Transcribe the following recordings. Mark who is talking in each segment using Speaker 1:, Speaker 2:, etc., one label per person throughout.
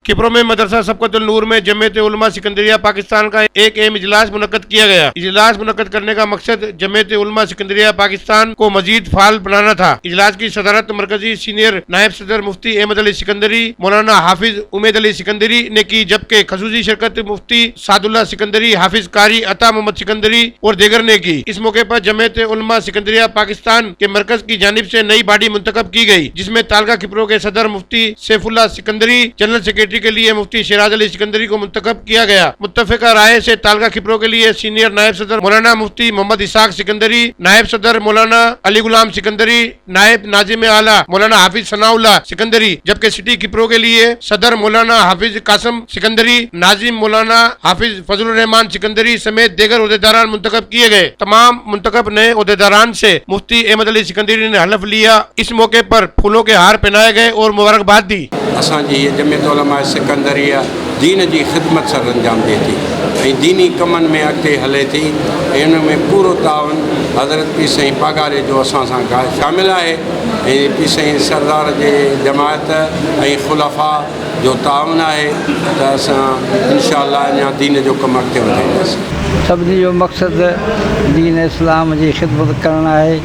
Speaker 1: किप्रो में मदरसा सबकतुल नूर में जमीयत उलमा सिकंदरिया पाकिस्तान का एक अहम इजलास मुनक्कद किया गया। इजलास मुनक्कद करने का मकसद जमीयत उलमा सिकंदरिया पाकिस्तान को मजीद फाल बनाना था। इजलास की सदारत मरकजी सीनियर नायब सदर मुफ्ती अहमद अली सिकंदरी, मौलाना हाफिज उमेद अली सिकंदरी ने की, जबकि खसूसी शिरकत मुफ्ती सादुल्ला सिकंदरी, हाफिज कारी अता मोहम्मद सिकंदरी और दीगर ने की। इस मौके पर जमीयत उलमा सिकंदरिया पाकिस्तान के मरकज की जानिब से नई बॉडी मुंतखब की गई, जिसमें तालका किप्रो के सदर मुफ्ती सैफुल्लाह सिकंदरी, जनरल सेक्रेटरी के लिए मुफ्ती शिराज अली सिकंदरी को मुंतखब किया गया। मुत्तफिका राय से तालका किप्रो के लिए सीनियर नायब सदर मौलाना मुफ्ती मोहम्मद इसाक सिकंदरी, नायब सदर मौलाना अली गुलाम सिकंदरी, नायब नाजिम आला मौलाना हाफिज सनाउल्लाह सिकंदरी, जबकि सिटी किप्रो के लिए सदर मौलाना हाफिज कासम सिकंदरी, नाजिम मौलाना हाफिज फजलुर रहमान सिकंदरी समेत दीगर ओहदेदारान मुंतखब किए गए। तमाम मुंतखब नए ओहदेदारान से मुफ्ती अहमद अली सिकंदरी ने हलफ लिया। इस मौके पर फूलों के हार पहनाए गए और मुबारकबाद दी।
Speaker 2: असांजी ये जमीयत उलमा सिकंदरिया दीन जी ख़िदमत सर अंजाम ॾिए थी ऐं दीनी कमनि में अॻिते हले थी। इन में पूरो तावन हज़रत पीर साईं पगारे जो असां सां शामिल आहे ऐं पीर साईं सरदार जे जमायत ऐं खुलफ़ा जो तावन आहे त असां इंशाअल्लाह अञा दीन जो कमु अॻिते वधाईंदासीं।
Speaker 3: सभिनी जो मक़सदु दीन इस्लाम जी ख़िदमत करणु आहे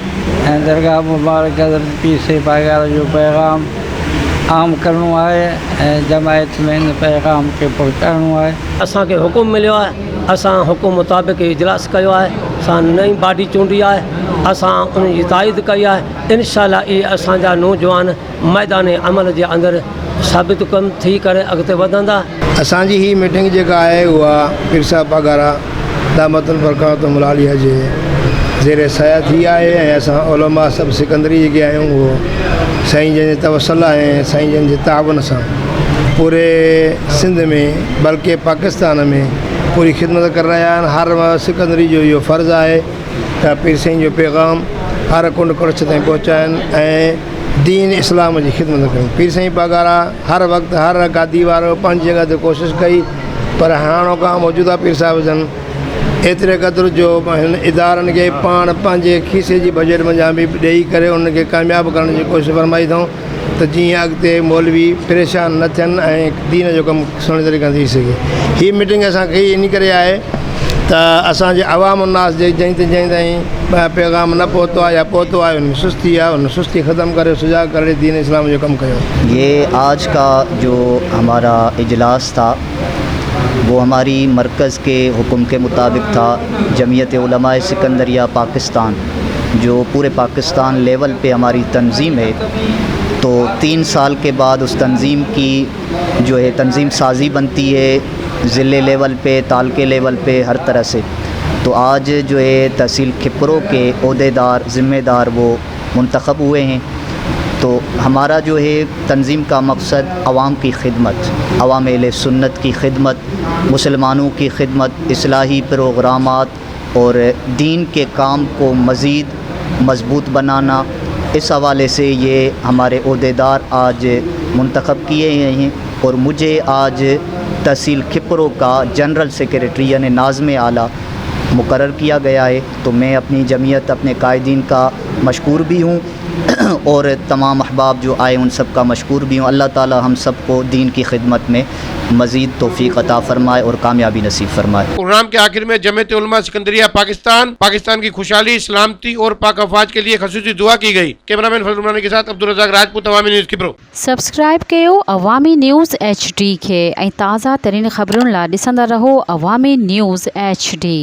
Speaker 3: ऐं दरगाह मुबारक हज़रत पीर साईं पगारे जो पैगाम आम करणो आहे ऐं जमायत में इन पैगाम खे पहुचाइणो आहे।
Speaker 4: असांखे हुकुम मिलियो आहे, असां हुकुम मुताबिक़ इजलास कयो आहे, असां नई बॉडी चूंडी आहे, असां उन जी ताईद कई आहे। इंशाअल्लाह इहे असांजा नौजवान मैदान अमल जे अंदरि साबित कम थी करे अॻिते वधंदा।
Speaker 5: असांजी ही मीटिंग जेका आहे उहा पीर साहिब पगारा दामतुल बरकातुहुल आलिया जे ज़ेरे सया थी आहे ऐं असां उलमा सभु सिकंदरी जेके आहियूं उहो साईं जन जे तवसल ऐं साईं जन जे तावन सां पूरे सिंध में बल्कि पाकिस्तान में पूरी ख़िदमत करे रहिया आहिनि। हर सिकंदरी जो इहो फ़र्ज़ु आहे त पीर साईं जो पैगाम हर कुंड कुड़छ ताईं पहुचाइनि ऐं दीन इस्लाम जी ख़िदमत कयूं। पीर साईं पगारा हर वक़्तु हर गादी वारो पंहिंजी जॻह ते कोशिशि कई, पर हाणोका मौजूदा पीर साहिब जन एतिरे क़दुरु जो हिन इदारनि खे पाण पंहिंजे खीसे जी बजट मंझां बि ॾेई करे उनखे कामयाबु करण जी कोशिशि फरमाई अथऊं त जीअं अॻिते मौलवी परेशान न थियनि ऐं दीन जो कमु सुहिणे तरीक़े थी सघे। हीअ मीटिंग असां कई इन करे आहे त असांजे अवाम उन्नास जंहिं ताईं पैगाम न पहुतो आहे या पहुतो आहे उनमें सुस्ती आहे, उन सुस्ती ख़तमु करे सुजाॻ करे दीन इस्लाम जो कमु कयो।
Speaker 6: ये आज का जो हमारा इजलास था वो हमारी मरकज़ के हुक्म के मुताबिक था। जमीयत उलमा सिकंदरिया पाकिस्तान जो पूरे पाकिस्तान लेवल पे हमारी तंजीम है, तो 3 साल के बाद उस तंजीम की जो है तंजीम साजी बनती है ज़िले लेवल पे, तालके लेवल पे, हर तरह से। तो आज जो है तहसील किप्रो के ओहदेदार ज़िम्मेदार वो मुंतखब हुए हैं। तो हमारा जो है तंजीम का मकसद अवाम की खिदमत, अवाम अहले सुन्नत की खिदमत, मुसलमानों की खिदमत, इस्लाही प्रोग्रामात और दीन के काम को मज़ीद मज़बूत बनाना, इस हवाले से ये हमारे ओहदेदार आज मुंतखब किए हैं। और मुझे आज तहसील किप्रो का जनरल सेक्रेटरी यानी नाज़िम आला मुकर्रर किया गया है। तो मैं अपनी जमीयत, अपने कायदीन का मशकूर भी हूँ और तमाम अहबाब जो आए उन सब का मशकूर भी हूँ। अल्लाह ताला हम सब को दीन की खिदमत में मज़ीद तौफ़ीक़ अता फ़रमाए और कामयाबी नसीब फरमाए।
Speaker 1: प्रोग्राम के आखिर में जमीयत उलमा सिकंदरिया पाकिस्तान की खुशहाली, सलामती और पाक अफवाज के लिए खसूसी दुआ की गई। कैमरामैन फजल रहमान के साथ अब्दुल रज़ाक राजपूत, अवामी न्यूज़ किप्रो।
Speaker 7: सब्सक्राइब कयो अवामी न्यूज़ HD खे ऐं ताज़ा तरीन ख़बरुनि लाइ ॾिसंदा रहो अवामी न्यूज़ HD।